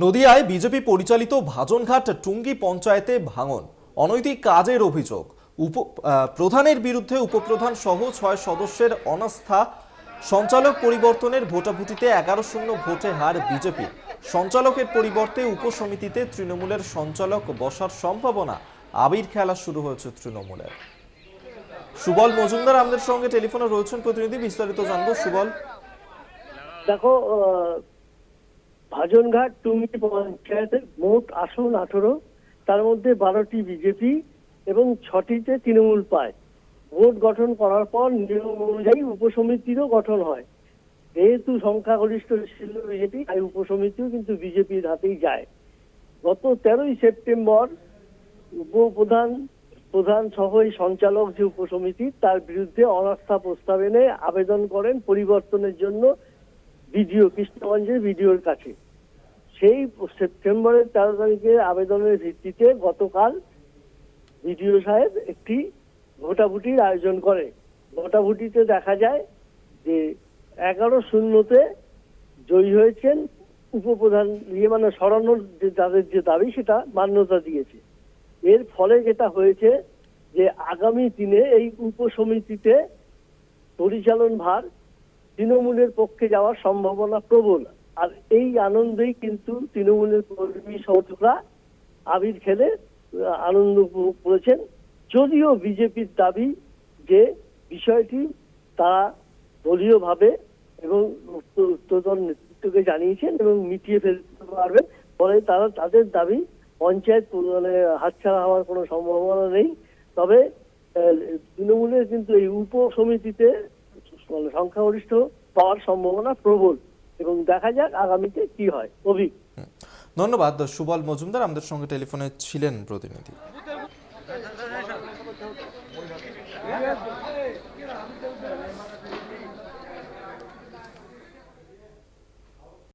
নদিয়ায় BJP পরিচালিত ভাজনঘাট টুঙ্গি পঞ্চায়েতে ভাঙন, অনৈতিক কাজের অভিযোগ, প্রধানের বিরুদ্ধে উপপ্রধান সহ ৬ সদস্যের অনাস্থা, সঞ্চালক পরিবর্তনের ভোটাভুটিতে ১১-০ ভোটে হার বিজেপি, সঞ্চালকের পরিবর্তে উপসমিতিতে তৃণমূলের সঞ্চালক বসার সম্ভাবনা, আবির খেলা শুরু হয়েছে তৃণমূলের। সুবল মজুমদার আমাদের সঙ্গে টেলিফোনে রয়েছেন প্রতিনিধি, বিস্তারিত জানবো। সুবল, দেখো, ভাজনঘাট টুঙ্গি পঞ্চায়েতের মোট আসন 18, তার মধ্যে 12টি বিজেপি এবং 6টিতে তৃণমূল পায়। ভোট গঠন করার পর নিয়ম অনুযায়ী উপসমিতিরও গঠন হয়। যেহেতু সংখ্যাগরিষ্ঠ ছিল বিজেপি, তাই উপসমিতিও কিন্তু বিজেপির হাতেই যায়। গত 13ই সেপ্টেম্বর প্রধান সহ এই সঞ্চালক যে উপসমিতি, তার বিরুদ্ধে অনাস্থা প্রস্তাব এনে আবেদন করেন পরিবর্তনের জন্য বিডিও, কৃষ্ণগঞ্জের বিডিওর কাছে। সেই সেপ্টেম্বরের 13 তারিখে আবেদনের ভিত্তিতে গতকাল বিডিও সাহেব একটি ভোটাভুটির আয়োজন করে। ভোটাভুটিতে দেখা যায় যে 11-0-তে জয়ী হয়েছেন উপপ্রধান, মানে সরানোর যে তাদের যে দাবি সেটা মান্যতা দিয়েছে। এর ফলে যেটা হয়েছে যে আগামী দিনে এই উপসমিতিতে পরিচালন ভার তৃণমূলের পক্ষে যাওয়ার সম্ভাবনা প্রবল। আর এই আনন্দেই কিন্তু তৃণমূলের কর্মী সমর্থকরা আবির খেলে আনন্দ উপভোগ করেছেন। যদিও বিজেপির দাবি যে বিষয়টি তারা দলীয়ভাবে এবং উচ্চতর নেতৃত্বকে জানিয়েছেন এবং মিটিয়ে ফেলতে পারবেন, ফলে তারা তাদের দাবি পঞ্চায়েত মানে হাতছাড়া হওয়ার কোনো সম্ভাবনা নেই। তবে তৃণমূলের কিন্তু এই উপসমিতিতে সংখ্যাগরিষ্ঠ পাওয়ার সম্ভাবনা প্রবল, এবং দেখা যাক আগামীতে কি হয়। অভিক, ধন্যবাদ। সুবল মজুমদার আমাদের সঙ্গে টেলিফোনে ছিলেন প্রতিনিধি।